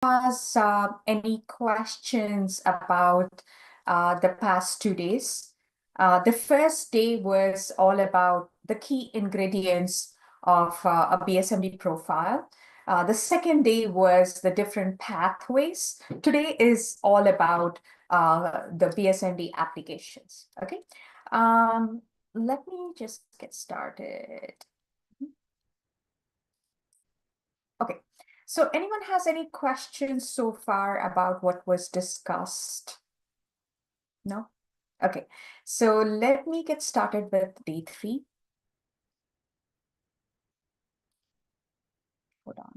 Has any questions about the past 2 days? The first day was all about the key ingredients of a BSMD profile. The second day was the different pathways. Today is all about the BSMD applications. Okay. Let me just get started. Okay. So anyone has any questions so far about what was discussed? No? Okay. So let me get started with day 3. Hold on.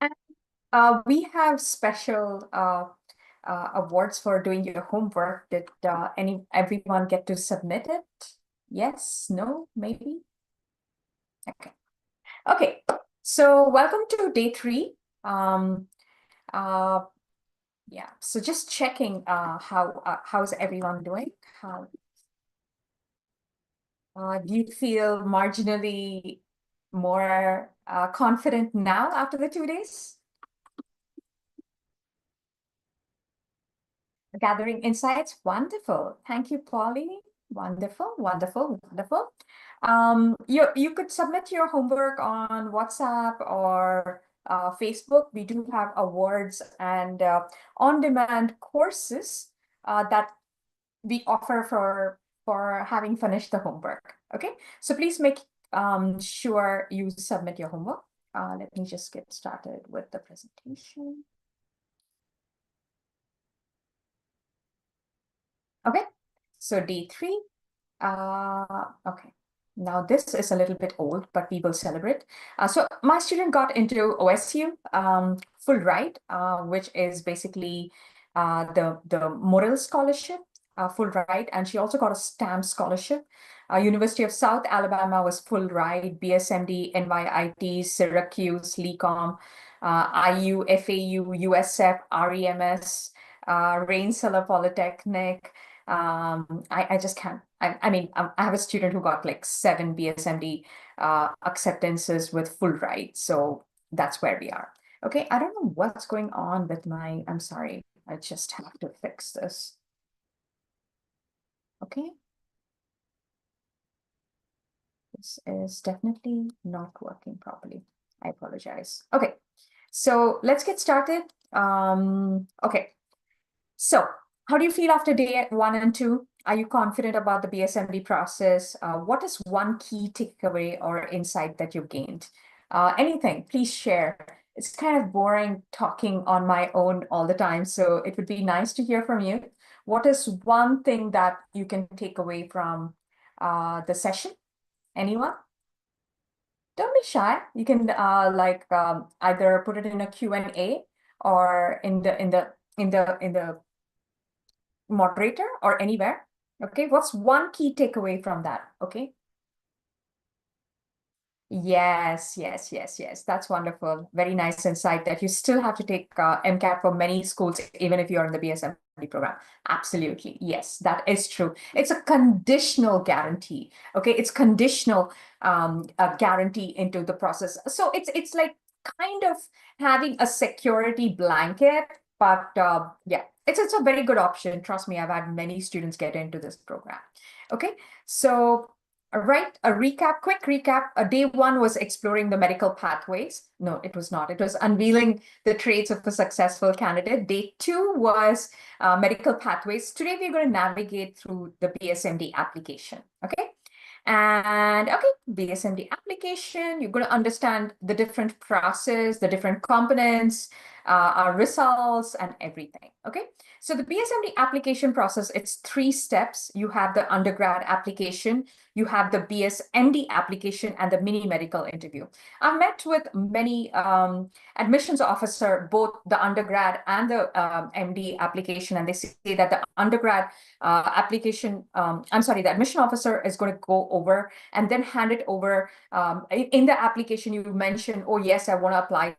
And we have special awards for doing your homework. Did everyone get to submit it? Yes, no, maybe? Okay. Okay. So welcome to day 3. Uh, yeah. So just checking how's everyone doing? How do you feel marginally more confident now after the 2 days? Gathering insights, wonderful. Thank you, Polly. Wonderful, wonderful, wonderful. You could submit your homework on WhatsApp or Facebook. We do have awards and on-demand courses that we offer for having finished the homework. Okay, so please make sure you submit your homework. Let me just get started with the presentation. Okay, so day 3. Okay, now this is a little bit old, but we will celebrate. So my student got into OSU full ride, which is basically the Morrill Scholarship, full ride, and she also got a STAMP scholarship. University of South Alabama was full ride, BSMD, NYIT, Syracuse, LECOM, IU, FAU, USF, REMS, Rensselaer Polytechnic. I just can't. I mean, I have a student who got like 7 BSMD acceptances with full ride. So that's where we are. Okay, I don't know what's going on with my, I'm sorry. I just have to fix this. Okay. This is definitely not working properly. I apologize. Okay, so let's get started. Okay, so how do you feel after day 1 and 2? Are you confident about the BSMD process? What is one key takeaway or insight that you've gained? Anything, please share. It's kind of boring talking on my own all the time, so it would be nice to hear from you. What is one thing that you can take away from the session? Anyone? Don't be shy. You can either put it in a Q&A or in the moderator or anywhere. Okay, what's one key takeaway from that? Okay. Yes, yes, yes, yes. That's wonderful. Very nice insight that you still have to take MCAT for many schools, even if you're in the BSMD program. Absolutely. Yes, that is true. It's a conditional guarantee. Okay, it's conditional a guarantee into the process. So it's like kind of having a security blanket, but yeah, it's a very good option. Trust me, I've had many students get into this program. Okay, so all right, quick recap. Day 1 was exploring the medical pathways. No, it was not. It was unveiling the traits of a successful candidate. Day 2 was medical pathways. Today, we're going to navigate through the BSMD application. Okay. And okay, BSMD application, you're going to understand the different process, the different components, our results, and everything. Okay. So the BSMD application process, it's 3 steps. You have the undergrad application, you have the BSMD application, and the mini medical interview. I've met with many admissions officer, both the undergrad and the MD application, and they say that the undergrad application, the admission officer is going to go over and then hand it over. In the application, you mentioned, oh, yes, I want to apply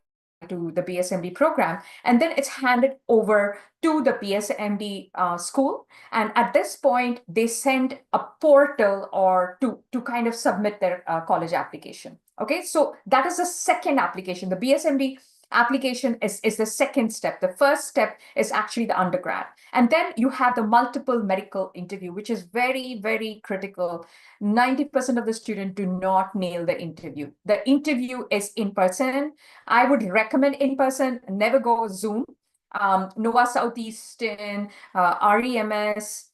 to the BSMD program, and then it's handed over to the BSMD school. And at this point, they send a portal or to kind of submit their college application. Okay, so that is the second application. The BSMD application is the second step. The first step is actually the undergrad. And then you have the multiple medical interview, which is very, very critical. 90% of the students do not nail the interview. The interview is in person. I would recommend in person, never go Zoom. Nova Southeastern, REMS,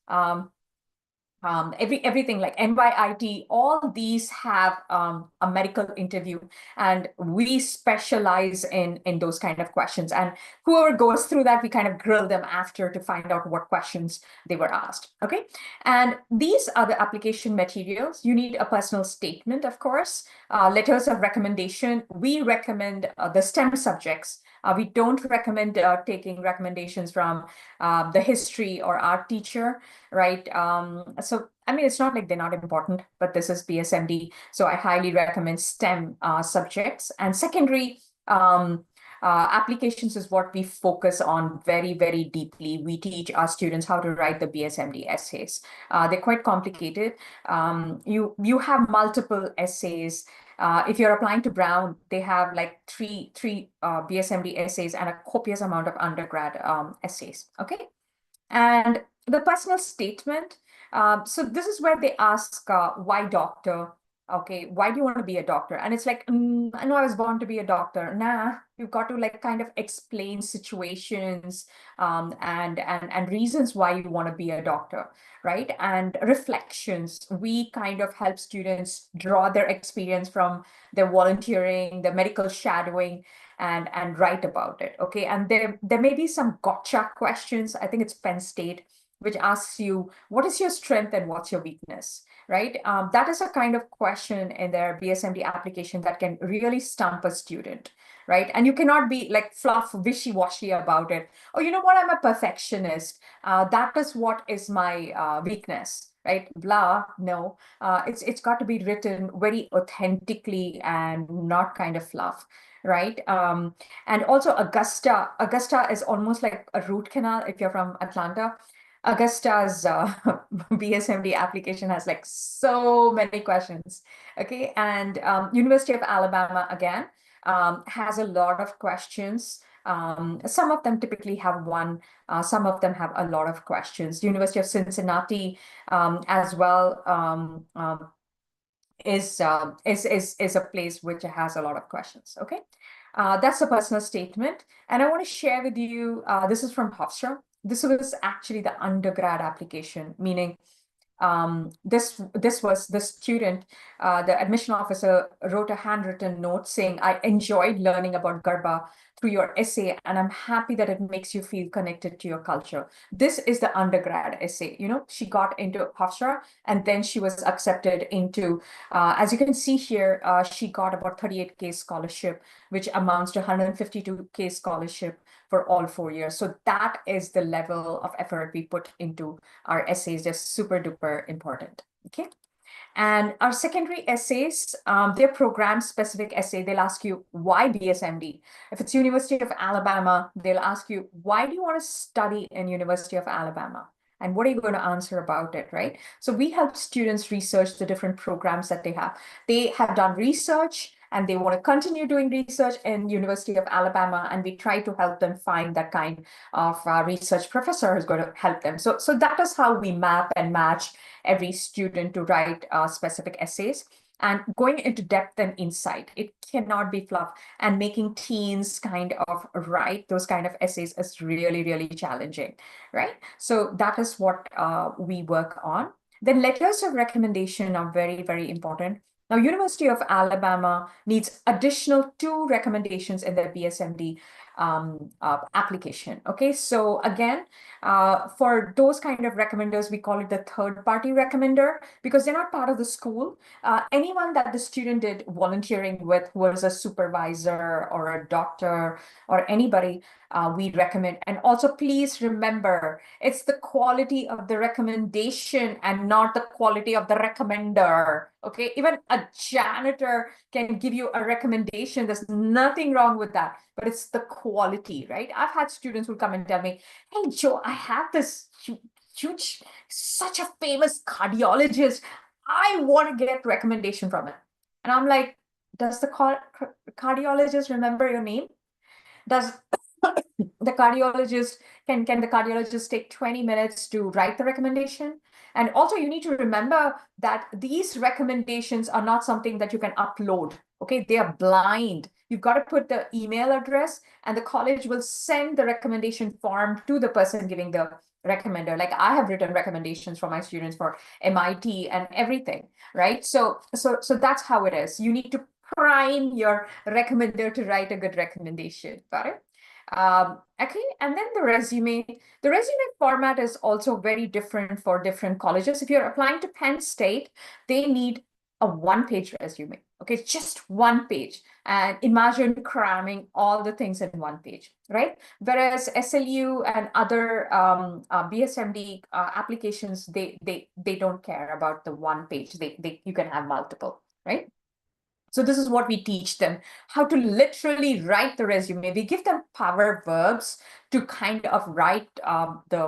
everything like NYIT, all these have a medical interview, and we specialize in those kind of questions. And whoever goes through that, we kind of grill them after to find out what questions they were asked. Okay, and these are the application materials. You need a personal statement, of course, letters of recommendation. We recommend the STEM subjects. We don't recommend taking recommendations from the history or art teacher, right? So, I mean, it's not like they're not important, but this is BSMD. So I highly recommend STEM subjects. And secondary applications is what we focus on very, very deeply. We teach our students how to write the BSMD essays. They're quite complicated. You have multiple essays. If you're applying to Brown, they have like three BSMD essays and a copious amount of undergrad essays. Okay, and the personal statement. So this is where they ask, why doctor? Okay, why do you want to be a doctor? And it's like, I know I was born to be a doctor. Nah, you've got to like kind of explain situations and reasons why you want to be a doctor, right? And reflections. We kind of help students draw their experience from their volunteering, the medical shadowing, and write about it. Okay, and there may be some gotcha questions. I think it's Penn State, which asks you, what is your strength and what's your weakness, right? That is a kind of question in their BSMD application that can really stump a student, right? And you cannot be like fluff, wishy-washy about it. Oh, you know what? I'm a perfectionist. That is what is my weakness, right? Blah. No, it's got to be written very authentically and not kind of fluff, right? And also Augusta is almost like a root canal if you're from Atlanta. Augusta's BSMD application has like so many questions. Okay, and University of Alabama again has a lot of questions. Some of them typically have one, some of them have a lot of questions. University of Cincinnati as well is a place which has a lot of questions. Okay, that's a personal statement, and I want to share with you. This is from Hofstra. This was actually the undergrad application, meaning this was the student, the admission officer wrote a handwritten note saying, I enjoyed learning about Garba through your essay, and I'm happy that it makes you feel connected to your culture. This is the undergrad essay. You know, she got into Hofstra and then she was accepted into, as you can see here, she got about 38K scholarship, which amounts to 152K scholarship for all 4 years. So that is the level of effort we put into our essays. They're super duper important. Okay. And our secondary essays, they're program specific essay. They'll ask you, why BSMD? If it's University of Alabama, they'll ask you, why do you want to study in University of Alabama? And what are you going to answer about it, right? So we help students research the different programs that they have. They have done research and they want to continue doing research in University of Alabama, and we try to help them find that kind of research professor who's going to help them. So that is how we map and match every student to write specific essays. And going into depth and insight, it cannot be fluff. And making teens kind of write those kind of essays is really, really challenging, right? So that is what we work on. Then letters of recommendation are very, very important. Now, University of Alabama needs additional 2 recommendations in their BSMD application. Okay, so again, for those kind of recommenders, we call it the third-party recommender because they're not part of the school. Anyone that the student did volunteering with, who was a supervisor or a doctor or anybody, we recommend. And also, please remember, it's the quality of the recommendation and not the quality of the recommender. Okay, even a janitor can give you a recommendation. There's nothing wrong with that. but it's the quality, right? I've had students who come and tell me, hey, Joe, I have this huge, such a famous cardiologist. I want to get recommendation from it. And I'm like, does the cardiologist remember your name? Does the cardiologist can the cardiologist take 20 minutes to write the recommendation? And also you need to remember that these recommendations are not something that you can upload. Okay, they are blind. You've got to put the email address, and the college will send the recommendation form to the person giving the recommender. Like I have written recommendations for my students for MIT and everything, right? So that's how it is. You need to prime your recommender to write a good recommendation. Got it? Okay, and then the resume. The resume format is also very different for different colleges. If you're applying to Penn State, they need a one-page resume. Okay, just one page. And imagine cramming all the things in one page, right? Whereas SLU and other BSMD applications, they don't care about the one page. You can have multiple, right? So this is what we teach them, how to literally write the resume. We give them power verbs to kind of write the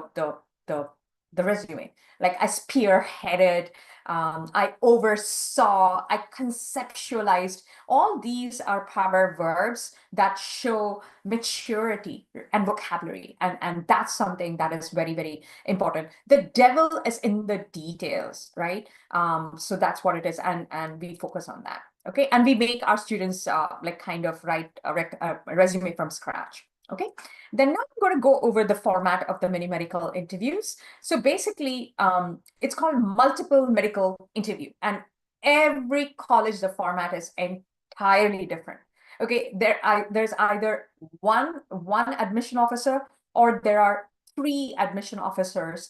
resume. Like I spearheaded, I oversaw, I conceptualized. All these are power verbs that show maturity and vocabulary. And that's something that is very, very important. The devil is in the details, right? So that's what it is. And we focus on that. Okay, and we make our students like kind of write a resume from scratch. Okay, then now I'm going to go over the format of the mini medical interviews. So basically, it's called multiple medical interview, and every college the format is entirely different. Okay, there's either one admission officer, or there are three admission officers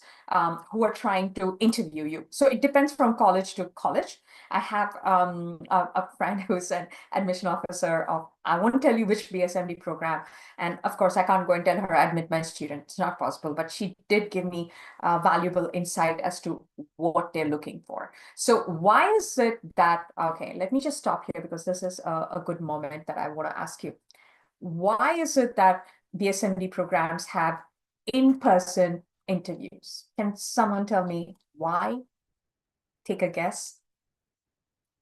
who are trying to interview you. So it depends from college to college. I have a friend who's an admission officer of, I won't tell you which BSMD program. And of course, I can't go and tell her admit my student. It's not possible, but she did give me valuable insight as to what they're looking for. So why is it that, okay, let me just stop here because this is a good moment that I want to ask you. Why is it that BSMD programs have in-person interviews? Can someone tell me why? Take a guess.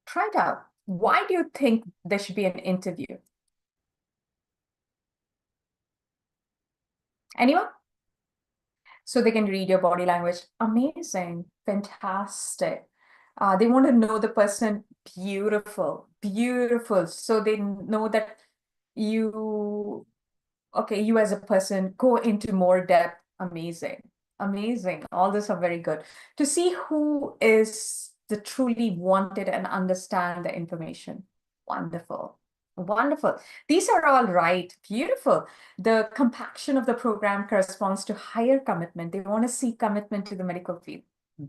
Try it out. Why do you think there should be an interview? Anyone? So they can read your body language. Amazing. Fantastic. They want to know the person. Beautiful. Beautiful. So they know that you, okay, you as a person go into more depth. Amazing. Amazing. All this are very good. To see who is the truly wanted and understand the information. Wonderful. Wonderful. These are all right. Beautiful. The compaction of the program corresponds to higher commitment. They want to see commitment to the medical field.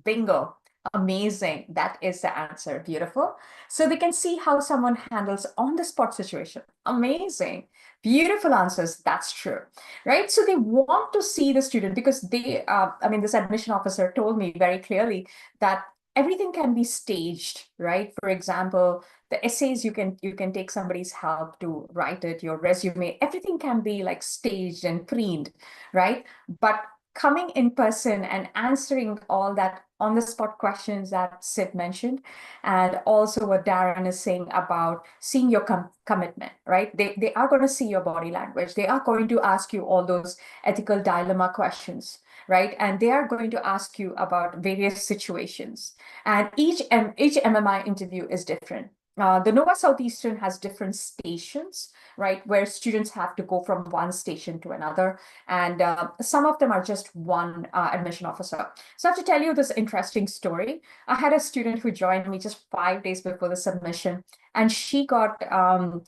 Bingo. Amazing. That is the answer. Beautiful. So they can see how someone handles on the spot situation. Amazing. Beautiful answers. That's true. Right. So they want to see the student because they, I mean, this admission officer told me very clearly that everything can be staged, right? For example, the essays, you can take somebody's help to write it, your resume, everything can be like staged and preened, right? But coming in person and answering all that on the spot questions that Sid mentioned, and also what Darren is saying about seeing your commitment, right? They are going to see your body language. They are going to ask you all those ethical dilemma questions, right? And they are going to ask you about various situations. And each MMI interview is different. The Nova Southeastern has different stations, right, where students have to go from one station to another. And some of them are just one admission officer. So I have to tell you this interesting story. I had a student who joined me just 5 days before the submission, and she got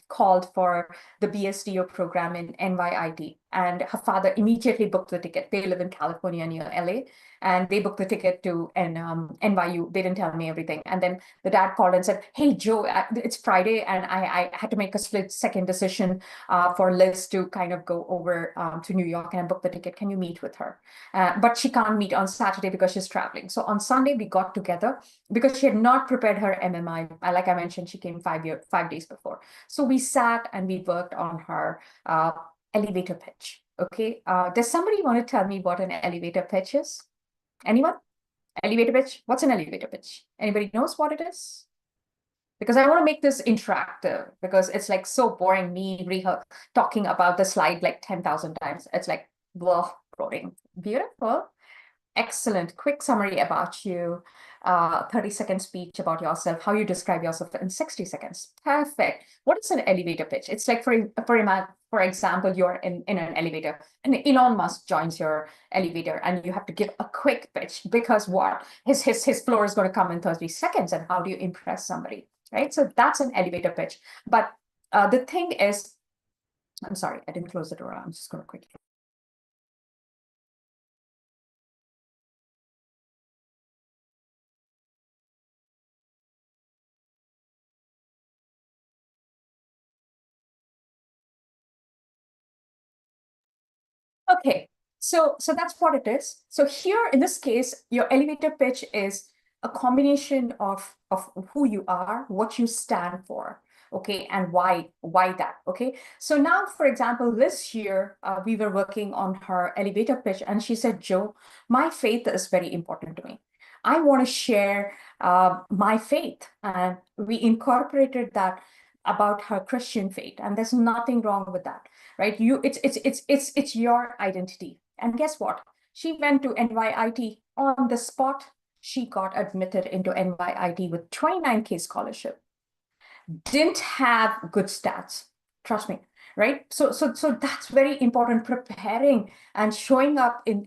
called for the BSDO program in NYIT. And her father immediately booked the ticket. They live in California near LA. And they booked the ticket to NYU. They didn't tell me everything. And then the dad called and said, hey, Joe, it's Friday, and I had to make a split-second decision for Liz to kind of go over to New York, and I booked the ticket. Can you meet with her? But she can't meet on Saturday because she's traveling. So on Sunday, we got together because she had not prepared her MMI. Like I mentioned, she came 5 days before. So we sat and we worked on her elevator pitch. Okay. Does somebody want to tell me what an elevator pitch is? Anyone? Elevator pitch? What's an elevator pitch? Anybody knows what it is? Because I want to make this interactive, because it's like so boring me talking about the slide like 10,000 times. It's like, well, boring. Beautiful. Excellent. Quick summary about you. 30-second speech about yourself, how you describe yourself in 60 seconds. Perfect. What is an elevator pitch? It's like, for example, you're in an elevator and Elon Musk joins your elevator and you have to give a quick pitch because what? His floor is going to come in 30 seconds. And how do you impress somebody? Right? So that's an elevator pitch. But the thing is, I'm sorry, I didn't close the door. I'm just going to quickly. Okay, so that's what it is. So here in this case, your elevator pitch is a combination of who you are, what you stand for, okay, and why that, okay. So now, for example, this year we were working on her elevator pitch, and she said, "Joe, my faith is very important to me. I want to share my faith," and we incorporated that about her Christian faith, and there's nothing wrong with that, right? It's your identity. And guess what? She went to NYIT on the spot. She got admitted into NYIT with 29K scholarship. Didn't have good stats, trust me, right? So that's very important. Preparing and showing up in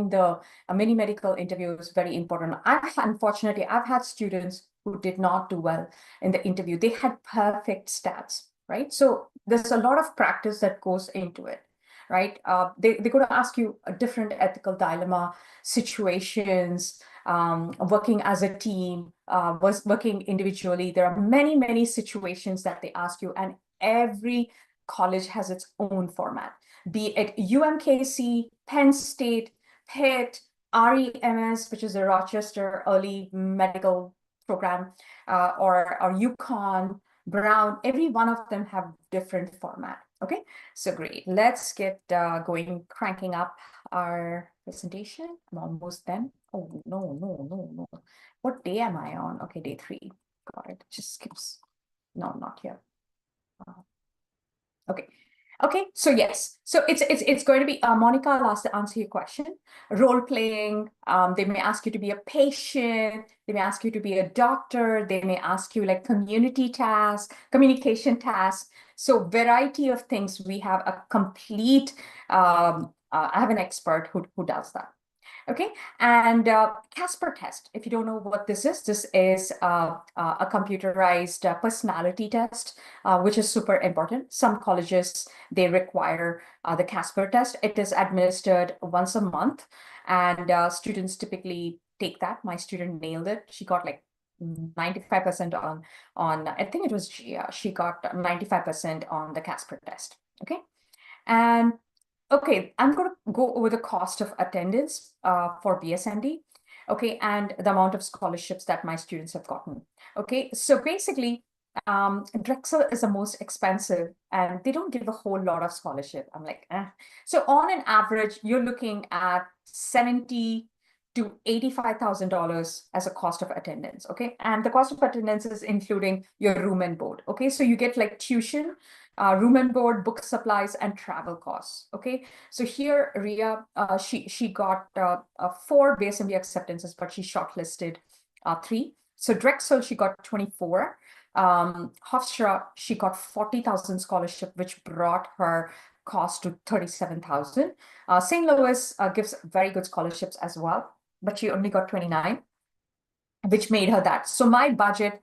the mini medical interview is very important. Unfortunately, I've had students who did not do well in the interview. They had perfect stats, right? So there's a lot of practice that goes into it, right? They're going to ask you a different ethical dilemma situations, working as a team, was working individually. There are many situations that they ask you, and every college has its own format, be it UMKC, Penn State, Pitt, REMS, which is the Rochester Early Medical Program, or UConn, Brown. Every one of them have different format. Okay, so great. Let's get going, cranking up our presentation. I'm almost done. Oh, no. What day am I on? Okay, day 3. Got it. Just skips. No, not here. Okay. Okay, so yes, so it's going to be Monica. I'll answer your question. Role playing. They may ask you to be a patient. They may ask you to be a doctor. They may ask you like community tasks, communication tasks. So variety of things. We have a complete. I have an expert who does that. Okay, and Casper test. If you don't know what this is a computerized personality test, which is super important. Some colleges, they require the Casper test. It is administered once a month, and students typically take that. My student nailed it. She got like 95% on I think it was Gia. She got 95% on the Casper test. Okay, and okay, I'm going to go over the cost of attendance for BSMD, okay, and the amount of scholarships that my students have gotten. Okay, so basically, Drexel is the most expensive, and they don't give a whole lot of scholarship. I'm like, eh. So on an average, you're looking at $70,000 to $85,000 as a cost of attendance. Okay, and the cost of attendance is including your room and board. Okay, so you get like tuition, room and board, book supplies, and travel costs. Okay, so here Ria, she got 4 BSMB acceptances, but she shortlisted 3. So Drexel, she got 24. Hofstra, she got 40,000 scholarship, which brought her cost to 37,000. St. Louis gives very good scholarships as well, but she only got 29, which made her that. So my budget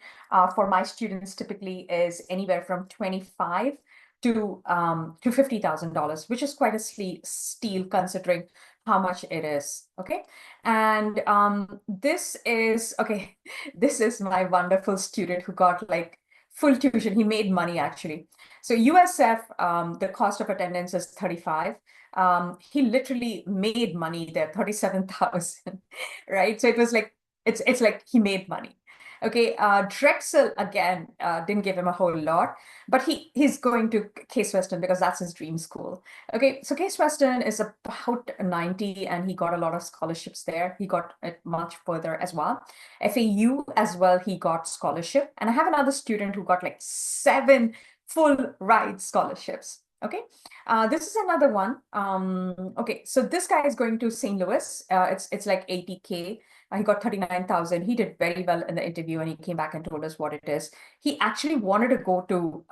for my students typically is anywhere from 25 to $50,000, which is quite a steal considering how much it is. Okay, and this is okay. This is my wonderful student who got like full tuition. He made money actually. So USF, the cost of attendance is 35. He literally made money there, 37,000, right? So it was like It's like he made money. Okay, Drexel again didn't give him a whole lot, but he's going to Case Western because that's his dream school. Okay, so Case Western is about 90, and he got a lot of scholarships there. He got it much further as well. FAU as well, he got scholarship, and I have another student who got like 7 full ride scholarships. Okay, this is another one. Okay, so this guy is going to St. Louis. It's like 80K. He got 39,000. He did very well in the interview, and he came back and told us what it is. He actually wanted to go to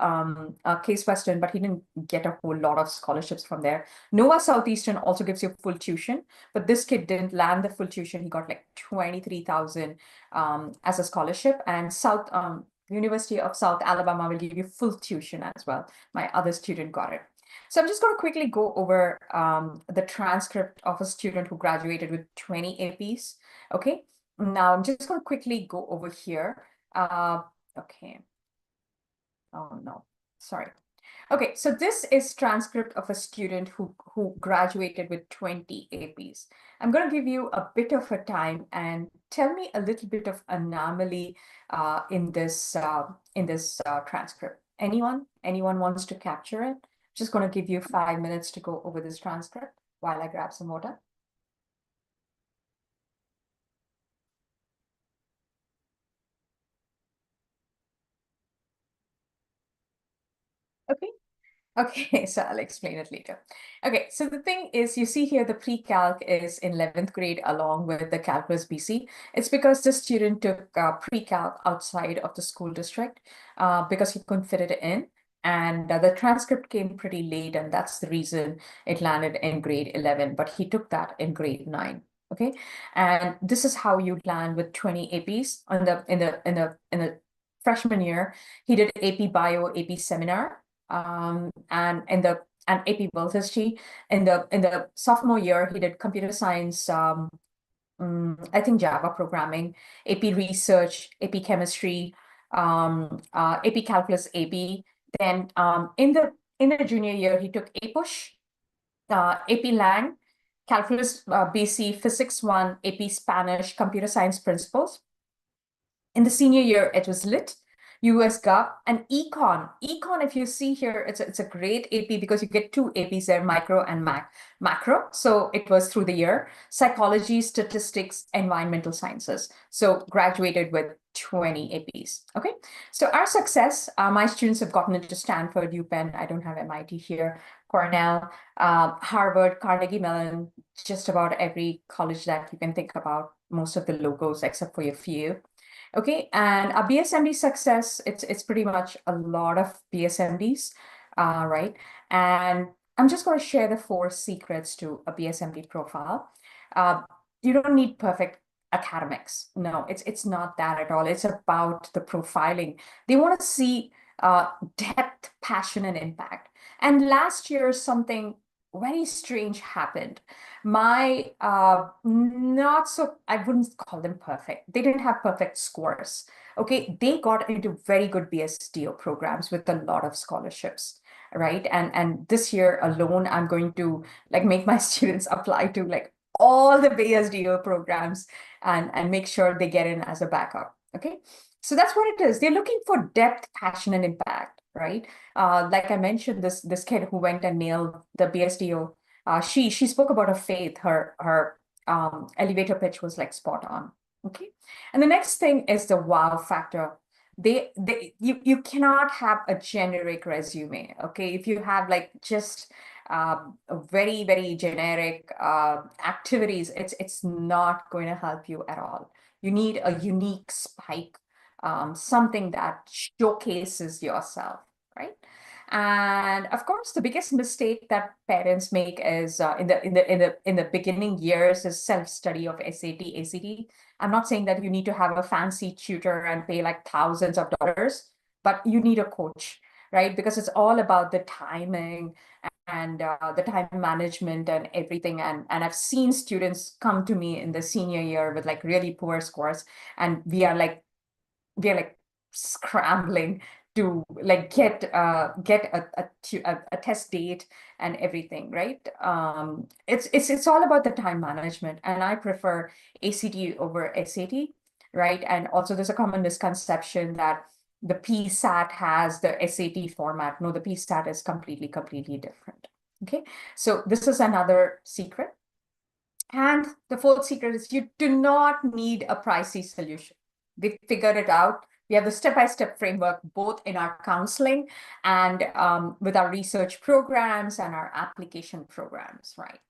Case Western, but he didn't get a whole lot of scholarships from there. Nova Southeastern also gives you full tuition, but this kid didn't land the full tuition. He got like 23,000 as a scholarship, and University of South Alabama will give you full tuition as well. My other student got it. So I'm just going to quickly go over the transcript of a student who graduated with 20 APs. Okay, now I'm just going to quickly go over here. Okay. Oh no, sorry. Okay, so this is transcript of a student who graduated with 20 APs. I'm going to give you a bit of a time and tell me a little bit of anomaly in this transcript. Anyone wants to capture it? Just going to give you 5 minutes to go over this transcript while I grab some water. Okay. Okay, so I'll explain it later. Okay, so the thing is, you see here the pre-calc is in 11th grade along with the calculus BC. It's because the student took pre-calc outside of the school district because he couldn't fit it in. And the transcript came pretty late, and that's the reason it landed in grade 11, but he took that in grade 9. Okay, and this is how you land with 20 APs in the freshman year. He did AP Bio, AP Seminar, and in the and AP World History. In the sophomore year, he did computer science, I think Java programming, AP Research, AP Chemistry, AP Calculus AB. Then in the junior year, he took APUSH, AP Lang, Calculus BC, Physics 1, AP Spanish, Computer Science Principles. In the senior year, it was Lit, US Gov, and Econ. Econ, if you see here, it's a great AP because you get 2 APs there, micro and macro. So it was through the year. Psychology, statistics, environmental sciences. So graduated with 20 APs. Okay. So our success, my students have gotten into Stanford, UPenn. I don't have MIT here. Cornell, Harvard, Carnegie Mellon, just about every college that you can think about, most of the logos except for a few. Okay, and a BSMD success, it's pretty much a lot of BSMDs, right? And I'm just going to share the 4 secrets to a BSMD profile. Uh, you don't need perfect academics. No, it's not that at all. It's about the profiling. They want to see depth, passion, and impact. And last year, something very strange happened. My not so, I wouldn't call them perfect. They didn't have perfect scores. Okay, they got into very good BSDO programs with a lot of scholarships, right? And this year alone, I'm going to like make my students apply to like all the BSDO programs and make sure they get in as a backup. Okay, so that's what it is. They're looking for depth, passion, and impact, right? Like I mentioned, this kid who went and nailed the BSDO, she spoke about her faith. Her elevator pitch was like spot on. Okay, and the next thing is the wow factor. You cannot have a generic resume. Okay, if you have like just a very generic activities, it's not going to help you at all. You need a unique spike, something that showcases yourself, right? And of course, the biggest mistake that parents make is in the beginning years is self-study of SAT, ACT. I'm not saying that you need to have a fancy tutor and pay like thousands of dollars, but you need a coach, right? Because it's all about the timing and the time management and everything. And I've seen students come to me in the senior year with like really poor scores, and we are like scrambling to like get a test date and everything, right? It's all about the time management, and I prefer ACT over SAT. right? And also there's a common misconception that the PSAT has the SAT format. No, the PSAT is completely different. Okay, so this is another secret. And the fourth secret is you do not need a pricey solution. We figured it out. We have the step-by-step framework, both in our counseling and with our research programs and our application programs, right?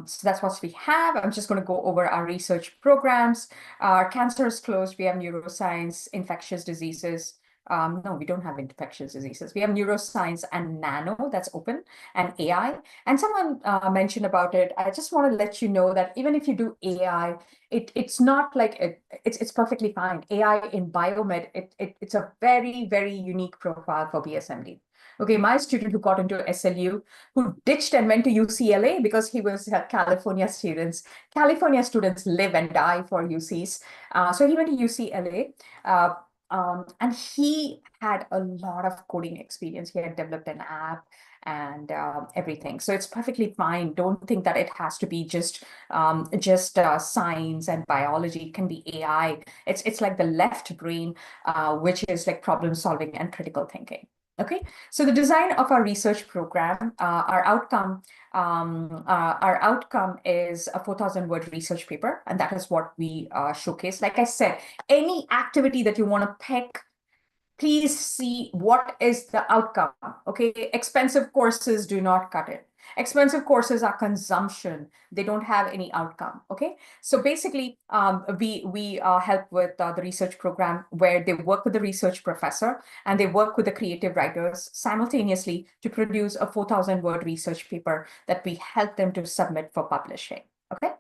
So that's what we have. I'm just going to go over our research programs. Our cancer is closed. We have neuroscience, infectious diseases. No, we don't have infectious diseases. We have neuroscience and nano, that's open, and AI. And someone mentioned about it. I just want to let you know that even if you do AI, it's not like it's perfectly fine. AI in biomed, it's a very unique profile for BSMD. Okay, my student who got into SLU, who ditched and went to UCLA because he was California students. California students live and die for UCs. So he went to UCLA. And he had a lot of coding experience. He had developed an app and everything. So it's perfectly fine. Don't think that it has to be just science and biology. It can be AI. It's like the left brain, which is like problem solving and critical thinking. Okay, so the design of our research program, our outcome is a 4,000-word research paper, and that is what we showcase. Like I said, any activity that you want to pick, please see what is the outcome. Okay, expensive courses do not cut it. Expensive courses are consumption. They don't have any outcome. Okay, so basically, we help with the research program where they work with the research professor and they work with the creative writers simultaneously to produce a 4,000-word research paper that we help them to submit for publishing. Okay,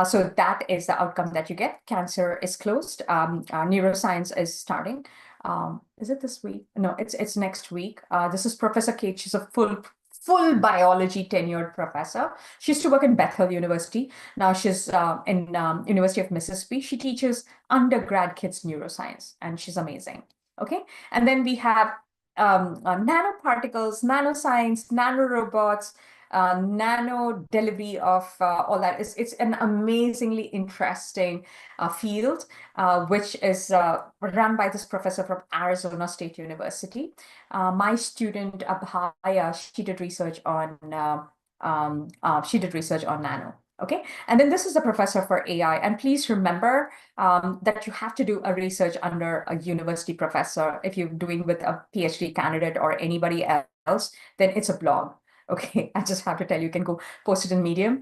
so that is the outcome that you get. Cancer is closed. Neuroscience is starting. Is it this week? No, it's next week. This is Professor Kate. She's a full biology tenured professor. She used to work in Bethel University. Now she's in University of Mississippi. She teaches undergrad kids neuroscience, and she's amazing. Okay, and then we have nanoparticles, nanoscience, nanorobots, nano delivery of all that. It's an amazingly interesting field, which is run by this professor from Arizona State University. My student Abhaya, she did research on nano. Okay, and then this is a professor for AI. And please remember that you have to do a research under a university professor. If you're doing with a PhD candidate or anybody else, then it's a blog. Okay, I just have to tell you, you can go post it in Medium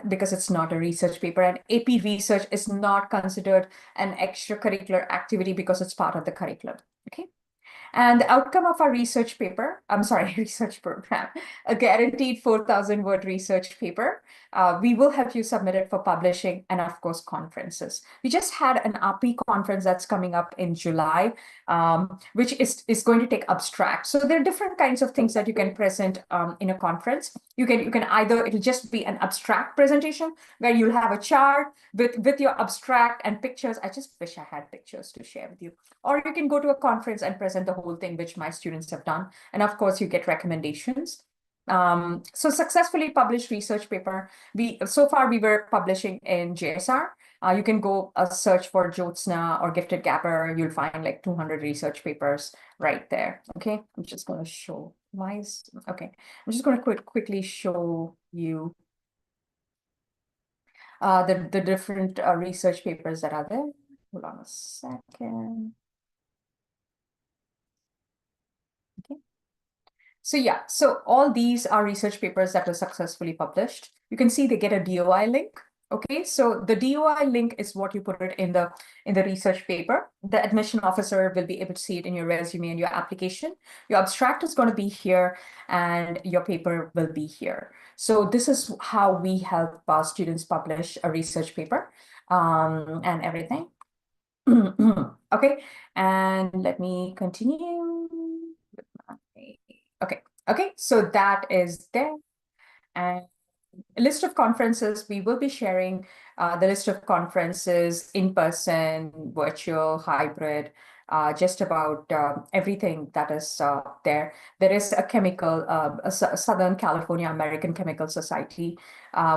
because it's not a research paper, and AP research is not considered an extracurricular activity because it's part of the curriculum. Okay. And the outcome of our research paper, research program, a guaranteed 4,000-word research paper. We will help you submit it for publishing and, of course, conferences. We just had an API conference that's coming up in July, which is going to take abstract. So there are different kinds of things that you can present in a conference. You can either, it'll just be an abstract presentation where you'll have a chart with your abstract and pictures. I just wish I had pictures to share with you. Or you can go to a conference and present the whole thing, which my students have done. And of course, you get recommendations. So successfully published research paper. So far we were publishing in JSR. You can go search for Jyotsna or Gifted Gapper. You'll find like 200 research papers right there. Okay, I'm just going to show okay. I'm just going to quickly show you the different research papers that are there. Hold on a second. Okay. So yeah, so all these are research papers that were successfully published. You can see they get a DOI link. Okay, so the DOI link is what you put it in the research paper. The admission officer will be able to see it in your resume and your application. Your abstract is going to be here and your paper will be here. So this is how we help students publish a research paper and everything. Okay, and let me continue. Okay, so that is there. And a list of conferences, we will be sharing the list of conferences in person, virtual, hybrid, just about everything that is there. There is a Southern California American Chemical Society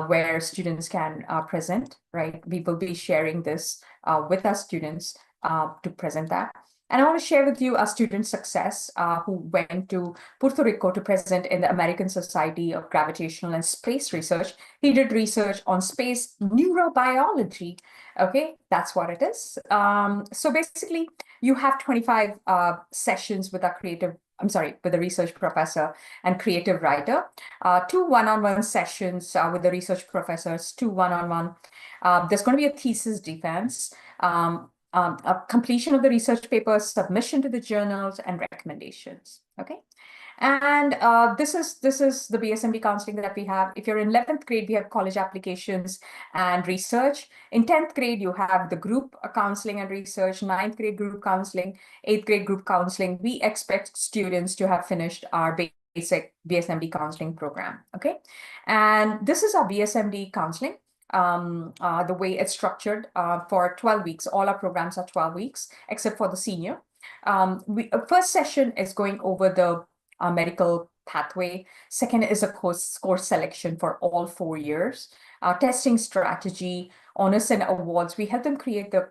where students can present, right? We will be sharing this with our students to present that. And I want to share with you a student success who went to Puerto Rico to present in the American Society of Gravitational and Space Research. He did research on space neurobiology. Okay, that's what it is. So basically, you have 25 sessions with with the research professor and creative writer, 2 one-on-one sessions with the research professors, 2 one-on-one. There's going to be a thesis defense, a completion of the research paper, submission to the journals, and recommendations. Okay. And this is the BSMD counseling that we have. If you're in 11th grade, we have college applications and research. In 10th grade, you have the group counseling and research, 9th grade group counseling, 8th grade group counseling. We expect students to have finished our basic BSMD counseling program. Okay. And this is our BSMD counseling. The way it's structured for 12 weeks. All our programs are 12 weeks, except for the senior. First session is going over the medical pathway. Second is a course selection for all 4 years. Testing strategy, honors and awards. We help them create the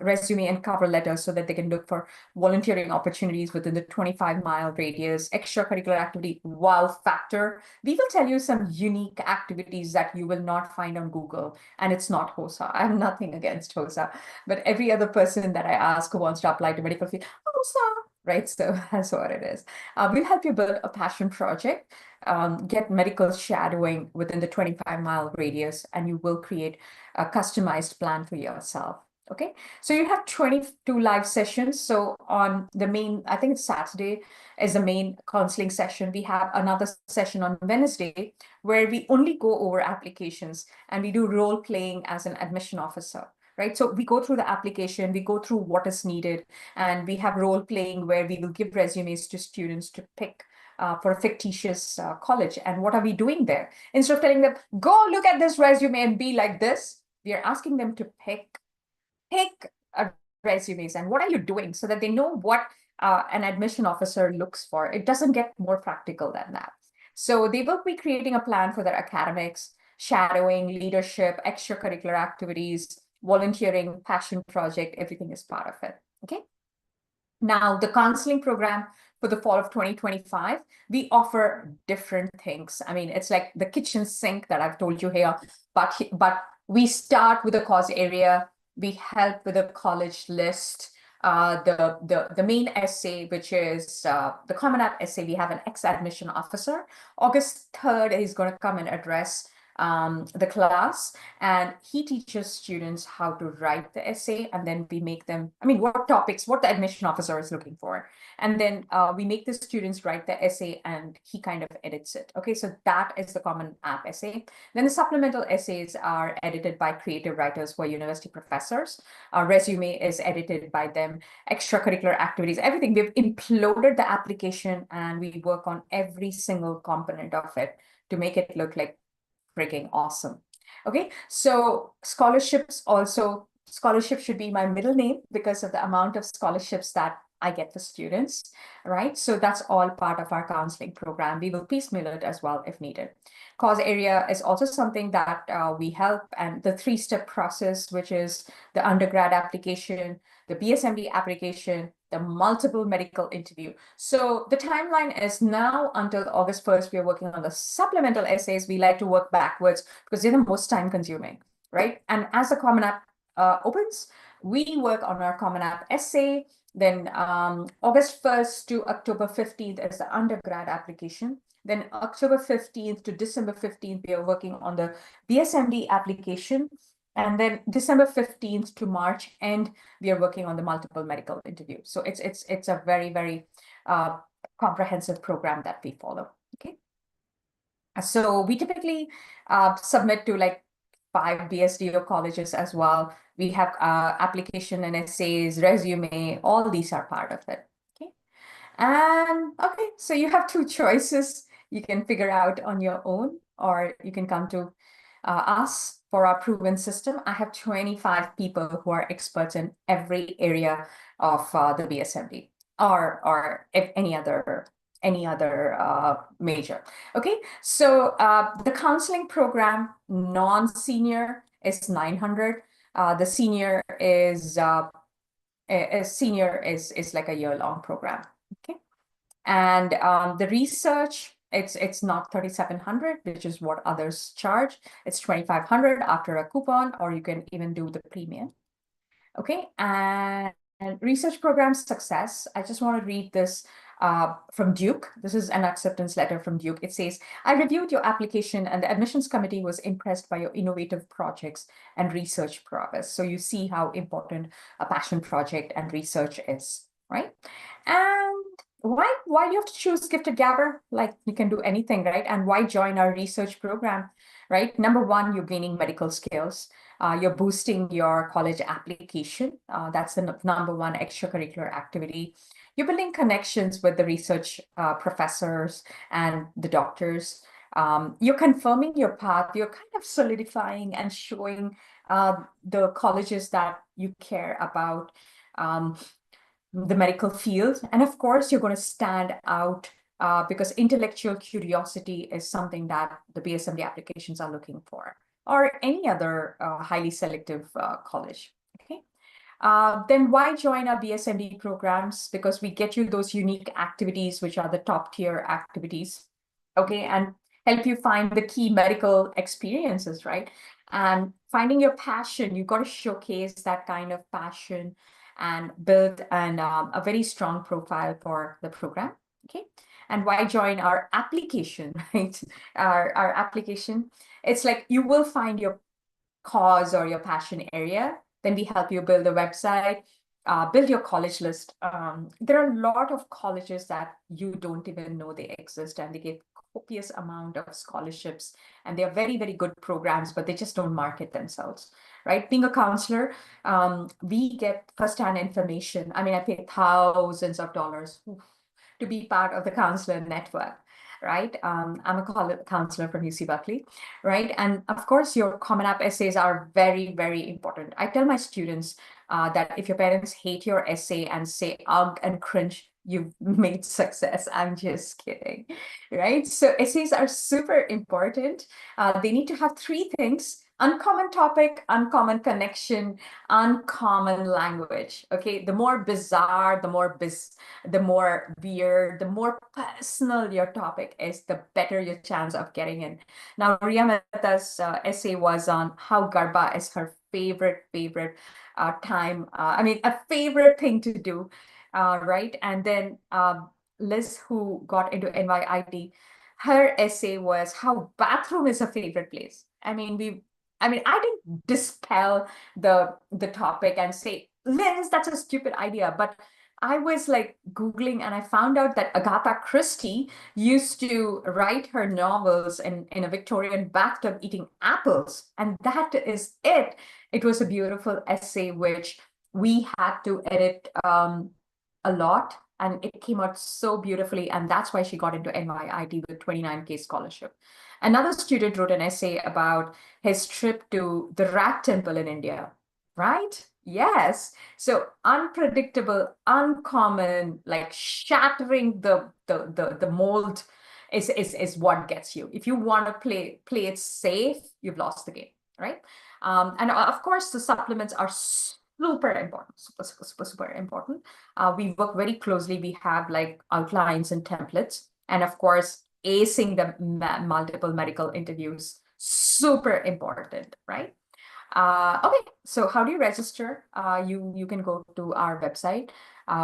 resume and cover letters so that they can look for volunteering opportunities within the 25-mile radius, extracurricular activity, wow factor. We will tell you some unique activities that you will not find on Google, and it's not HOSA. I have nothing against HOSA, but every other person that I ask who wants to apply to medical field, HOSA, right? So that's what it is. We'll help you build a passion project, get medical shadowing within the 25-mile radius, and you will create a customized plan for yourself. Okay, so you have 22 live sessions. So on the main, I think it's Saturday is the main counseling session. We have another session on Wednesday where we only go over applications and we do role playing as an admission officer. Right. So we go through the application, we go through what is needed, and we have role playing where we will give resumes to students to pick for a fictitious college. And what are we doing there? Instead of telling them, go look at this resume and be like this, we are asking them to pick resumes and what are you doing so that they know what an admission officer looks for. It doesn't get more practical than that. So they will be creating a plan for their academics, shadowing, leadership, extracurricular activities, volunteering, passion project, everything is part of it. Okay. Now, the counseling program for the fall of 2025, we offer different things. I mean, it's like the kitchen sink that I've told you here, but we start with a cause area. We help with a college list, the main essay, which is the Common App essay. We have an ex-admission officer. August 3rd, he's going to come and address the class, and he teaches students how to write the essay, and then we make them, I mean, what topics, what the admission officer is looking for. And then we make the students write the essay and he kind of edits it. Okay, so that is the Common App essay. Then the supplemental essays are edited by creative writers who are university professors. Our resume is edited by them, extracurricular activities, everything. We've imploded the application and we work on every single component of it to make it look like freaking awesome. Okay, so scholarships also, scholarship should be my middle name because of the amount of scholarships that I get for students, right? So that's all part of our counseling program. We will piecemeal it as well if needed. Cause area is also something that we help, and the 3-step process, which is the undergrad application, the BSMD application, the multiple medical interview. So the timeline is now until August 1st, we are working on the supplemental essays. We like to work backwards because they're the most time consuming, right? And as the Common App opens, we work on our Common App essay. Then August 1st to October 15th is the undergrad application. Then October 15th to December 15th, we are working on the BSMD application. And then December 15th to March end, we are working on the multiple medical interview. So it's a very, very comprehensive program that we follow. Okay. So we typically submit to like 5 BSDO colleges as well. We have application and essays, resume, all these are part of it. Okay. And okay, so you have 2 choices. You can figure out on your own, or you can come to us for our proven system. I have 25 people who are experts in every area of the BSMD or if any other major. Okay, so the counseling program non-senior is 900. The senior is a senior is like a year-long program. Okay. And the research, it's not 3,700, which is what others charge. It's 2,500 after a coupon, or you can even do the premium. Okay, and research program success. I just want to read this from Duke. This is an acceptance letter from Duke. It says, I reviewed your application and the admissions committee was impressed by your innovative projects and research progress. So you see how important a passion project and research is, right? And why do you have to choose Gifted Gabber? Like, you can do anything, right? And why join our research program, right? Number one, you're gaining medical skills. You're boosting your college application. That's the number one extracurricular activity. You're building connections with the research professors and the doctors. You're confirming your path. You're kind of solidifying and showing the colleges that you care about the medical field. And of course, you're going to stand out because intellectual curiosity is something that the BSMD applications are looking for, or any other highly selective college. Okay. Then why join our BSMD programs? Because we get you those unique activities, which are the top tier activities. Okay. And help you find the key medical experiences, right? And finding your passion, you've got to showcase that kind of passion and build a very strong profile for the program. Okay. And why join our application, right? Our application, it's like you will find your cause or your passion area. Then we help you build a website, build your college list. There are a lot of colleges that you don't even know they exist, and they give copious amount of scholarships, and they are very, very good programs, but they just don't market themselves, right? Being a counselor, we get firsthand information. I mean, I pay thousands of dollars to be part of the counselor network, right? I'm a counselor from UC Berkeley, right? And of course, your Common App essays are very, very important. I tell my students that if your parents hate your essay and say ugh and cringe, you've made success. I'm just kidding, right? So essays are super important. They need to have three things: uncommon topic, uncommon connection, uncommon language. Okay, the more bizarre, the more weird, the more personal your topic is, the better your chance of getting in. Now, Riya Mehta's essay was on how Garba is her favorite time. I mean, a favorite thing to do, right? And then Liz, who got into NYIT, her essay was how bathroom is her favorite place. I mean, I didn't dispel the topic and say, Liz, that's a stupid idea. But I was like Googling, and I found out that Agatha Christie used to write her novels in a Victorian bathtub eating apples. And that is it. It was a beautiful essay, which we had to edit a lot. And it came out so beautifully. And that's why she got into NYIT with 29K scholarship. Another student wrote an essay about his trip to the Rat Temple in India, right? Yes. So unpredictable, uncommon, like shattering the mold is what gets you. If you want to play it safe, you've lost the game, right? And of course, the supplements are super important, super important. We work very closely. We have like outlines and templates, and of course, acing the multiple medical interviews, super important, right? Okay, so how do you register? You can go to our website,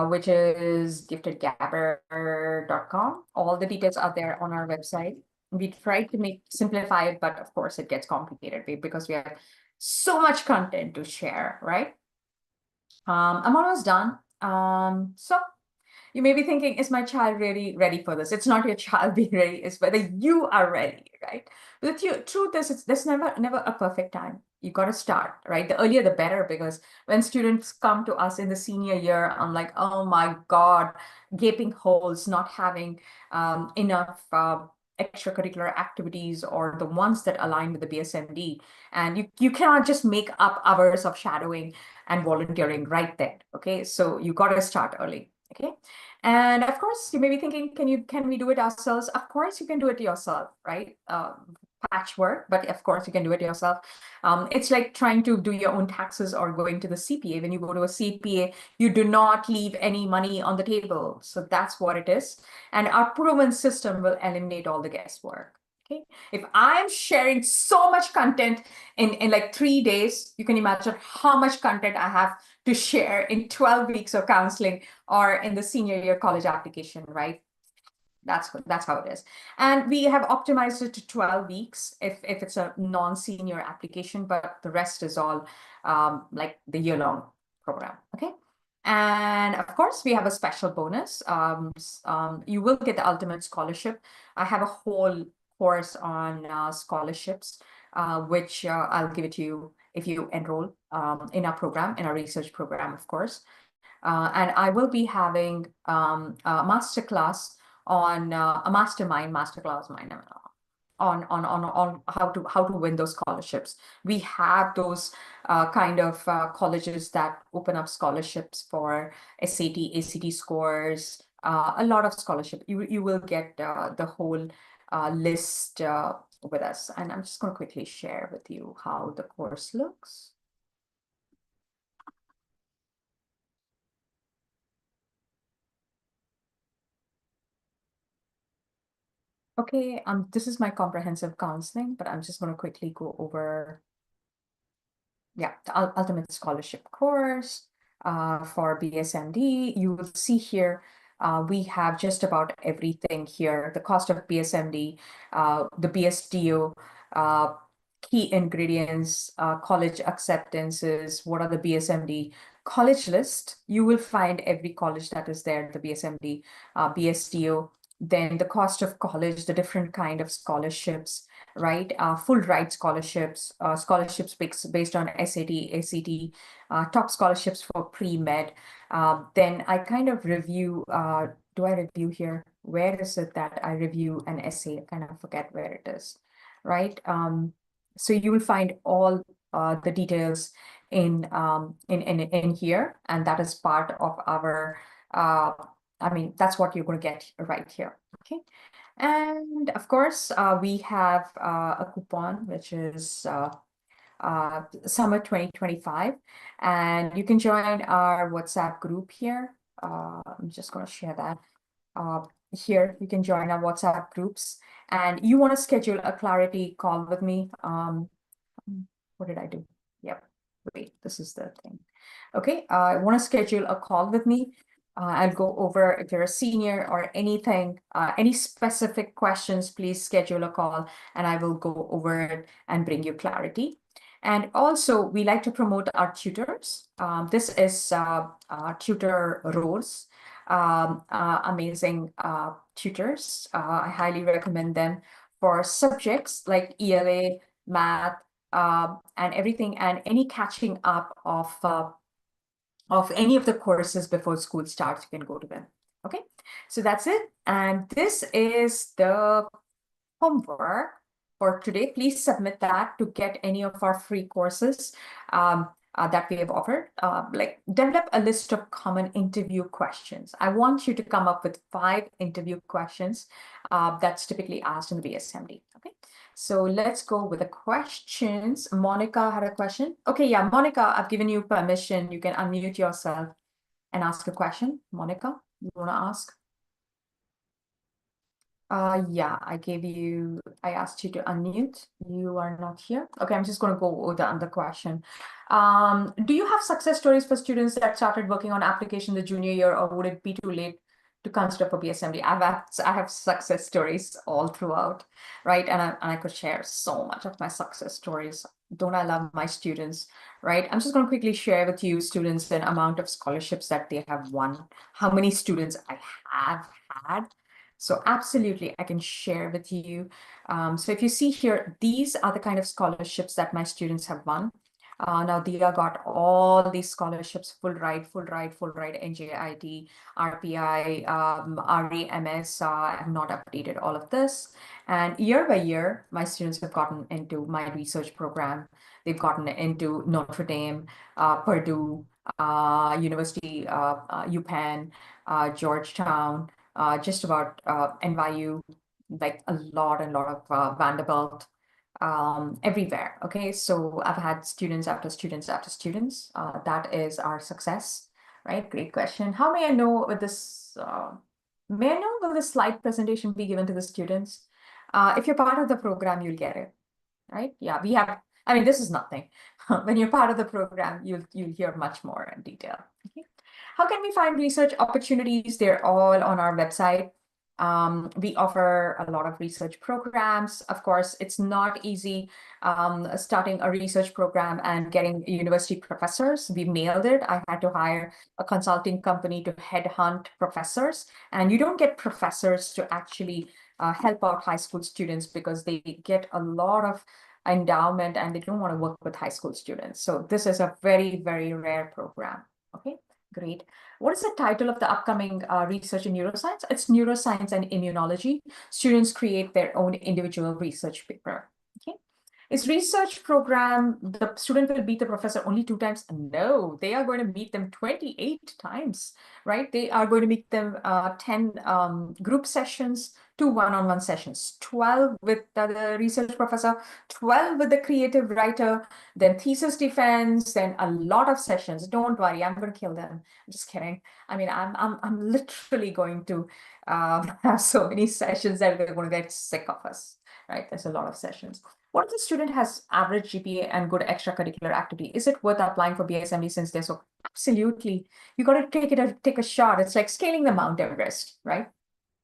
which is giftedgabber.com. All the details are there on our website. We try to simplify it, but of course it gets complicated because we have so much content to share, right? I'm almost done. So you may be thinking, is my child really ready for this? It's not your child being ready, it's whether you are ready, right? But the truth is, there's never a perfect time. You got to start, right? The earlier, the better, because when students come to us in the senior year, I'm like, oh my God, gaping holes, not having enough extracurricular activities or the ones that align with the BSMD. And you cannot just make up hours of shadowing and volunteering right there, okay? So you got to start early, okay? And of course, you may be thinking, can we do it ourselves? Of course, you can do it yourself, right? patchwork, but of course you can do it yourself. It's like trying to do your own taxes or going to the CPA. When you go to a CPA, you do not leave any money on the table. So that's what it is. And our proven system will eliminate all the guesswork. Okay. If I'm sharing so much content in like 3 days, you can imagine how much content I have to share in 12 weeks of counseling or in the senior year college application, right? That's how it is. And we have optimized it to 12 weeks if it's a non-senior application, but the rest is all like the year-long program. Okay. And of course, we have a special bonus. You will get the ultimate scholarship. I have a whole course on scholarships, which I'll give it to you if you enroll in our program, in our research program, of course. And I will be having a masterclass on a masterclass on how to win those scholarships. We have those kind of colleges that open up scholarships for SAT, ACT scores, a lot of scholarship. You will get the whole list with us. And I'm just going to quickly share with you how the course looks. Okay, this is my comprehensive counseling, but I'm just going to quickly go over, yeah, the ultimate scholarship course for BSMD. You will see here, we have just about everything here. The cost of BSMD, the BSDO, key ingredients, college acceptances, what are the BSMD college list. You will find every college that is there, the BSMD, BSDO, then the cost of college, the different kind of scholarships, right? Full ride scholarships, scholarships based on SAT, ACT, top scholarships for pre-med. Then I kind of review, do I review here? Where is it that I review an essay? I kind of forget where it is, right? So you will find all the details in here, and that is part of our I mean, that's what you're going to get right here. Okay. And of course, we have a coupon, which is Summer 2025. And you can join our WhatsApp group here. I'm just going to share that. Here, you can join our WhatsApp groups. And you want to schedule a clarity call with me. What did I do? Yep. Wait, this is the thing. Okay, I want to schedule a call with me. I'll go over if you're a senior or anything, any specific questions, please schedule a call and I will go over it and bring you clarity. And also, we like to promote our tutors. This is Tutor Rose, amazing tutors. I highly recommend them for subjects like ELA, math, and everything, and any catching up of any of the courses before school starts, you can go to them. Okay, so that's it. And this is the homework for today. Please submit that to get any of our free courses that we have offered. Like, develop a list of common interview questions. I want you to come up with 5 interview questions that's typically asked in the BSMD. Okay. So let's go with the questions. Monica had a question. Okay, yeah, Monica, I've given you permission. You can unmute yourself and ask a question. Monica, you want to ask? Yeah, I asked you to unmute. You are not here. Okay, I'm just going to go with the other question. Do you have success stories for students that started working on application the junior year, or would it be too late to consider for BSMD? I have success stories all throughout, right? And I could share so much of my success stories. Don't I love my students, right? I'm just going to quickly share with you students the amount of scholarships that they have won, how many students I have had. So absolutely, I can share with you. So if you see here, these are the kind of scholarships that my students have won. Now, Dia got all these scholarships, full ride, NJIT, RPI, REMS. I have not updated all of this. And year by year, my students have gotten into my research program. They've gotten into Notre Dame, Purdue, University, UPenn, Georgetown, just about NYU, like a lot of Vanderbilt. everywhere. Okay, so I've had students after students after students. That is our success, right? Great question. How may I know with this? May I know will the slide presentation be given to the students? If you're part of the program, you'll get it, right? Yeah, we have. I mean, this is nothing. When you're part of the program, you'll hear much more in detail. Okay. How can we find research opportunities? They're all on our website. We offer a lot of research programs. Of course, it's not easy starting a research program and getting university professors. We nailed it. I had to hire a consulting company to headhunt professors, and you don't get professors to actually help out high school students because they get a lot of endowment and they don't want to work with high school students. So this is a very, very rare program. Okay, great. What is the title of the upcoming research in neuroscience? It's Neuroscience and Immunology. Students create their own individual research paper. Okay. Is research program, the student will meet the professor only 2 times? No, they are going to meet them 28 times, right? They are going to meet them 10 group sessions, 2 one-on-one sessions, 12 with the research professor, 12 with the creative writer, then thesis defense, then a lot of sessions. Don't worry, I'm going to kill them. I'm just kidding. I mean, I'm literally going to have so many sessions that they're going to get sick of us, right? There's a lot of sessions. What if the student has average GPA and good extracurricular activity? Is it worth applying for BSMD since they're so? Absolutely. You got to take a shot. It's like scaling the Mount Everest, right?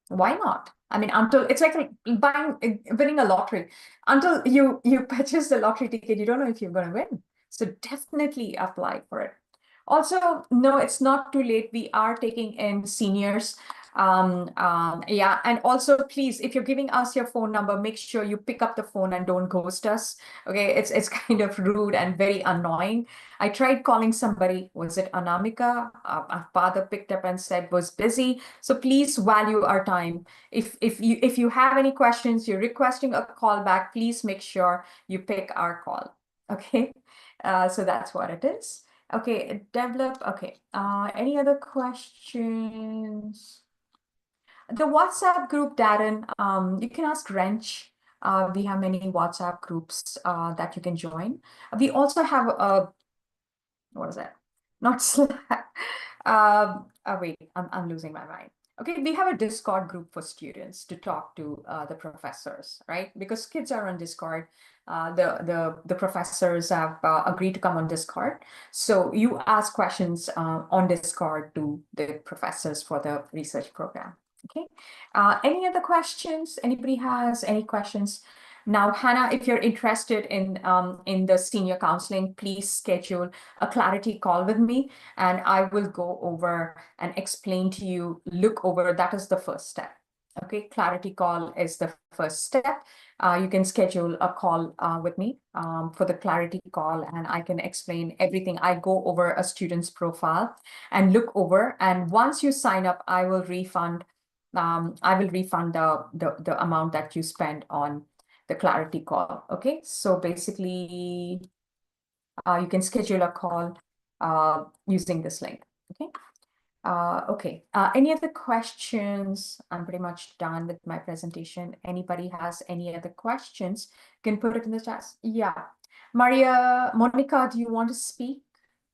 Why not? I mean, until it's like winning a lottery. Until you purchase the lottery ticket, you don't know if you're going to win. So definitely apply for it. Also, no, it's not too late. We are taking in seniors. Yeah, and also please, if you're giving us your phone number, make sure you pick up the phone and don't ghost us. Okay, it's kind of rude and very annoying. I tried calling somebody. Was it Anamika? Our father picked up and said was busy. So please value our time. If you have any questions, you're requesting a call back, please make sure you pick our call. Okay, so that's what it is. Okay, develop. Okay, any other questions? The WhatsApp group, Darren, you can ask Wrench. We have many WhatsApp groups that you can join. We also have a, what is that? Not Slack. Wait, I'm losing my mind. Okay, we have a Discord group for students to talk to the professors, right? Because kids are on Discord. The professors have agreed to come on Discord. So you ask questions on Discord to the professors for the research program. Okay. Any other questions? Anybody has any questions? Now, Hannah, if you're interested in the senior counseling, please schedule a clarity call with me, and I will go over and explain to you, look over, that is the first step. Okay, clarity call is the first step. You can schedule a call with me for the clarity call, and I can explain everything. I go over a student's profile and look over, and once you sign up, I will refund the amount that you spend on the clarity call. Okay, so basically you can schedule a call using this link. Okay. Okay. Any other questions? I'm pretty much done with my presentation. Anybody has any other questions, can put it in the chat. Yeah. Monica, do you want to speak?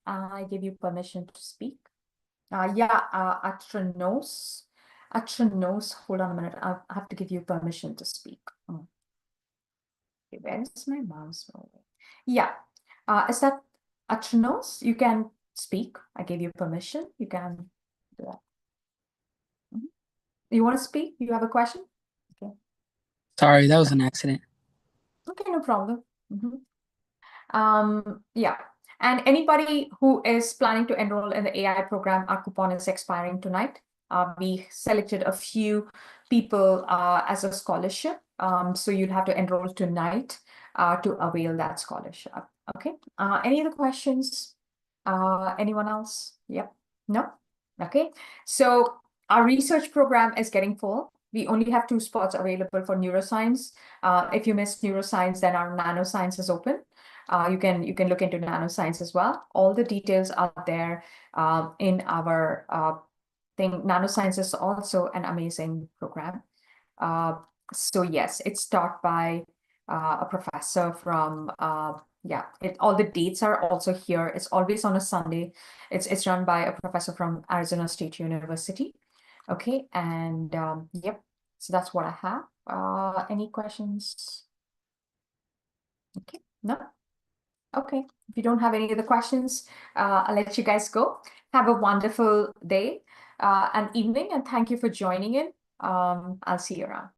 I give you permission to speak. Yeah, Atranos. Atranos, hold on a minute. I have to give you permission to speak. Oh. Okay, where's my mouse? Oh, yeah. Is that Atranos? You can speak. I gave you permission. You can do that. You want to speak? You have a question? Okay. Sorry, that was an accident. Okay, no problem. Yeah. And anybody who is planning to enroll in the AI program, our coupon is expiring tonight. We selected a few people as a scholarship. So you'll have to enroll tonight to avail that scholarship. Okay. Any other questions? Anyone else? Yep. No? Okay. So our research program is getting full. We only have 2 spots available for neuroscience. If you missed neuroscience, then our nanoscience is open. You can look into nanoscience as well. All the details are there in our thing. Nanoscience is also an amazing program. So yes, it's taught by a professor from yeah, all the dates are also here. It's always on a Sunday. It's run by a professor from Arizona State University. Okay, and yep, so that's what I have. Any questions? Okay, no. Okay, if you don't have any other questions, I'll let you guys go. Have a wonderful day and evening, and thank you for joining in. I'll see you around.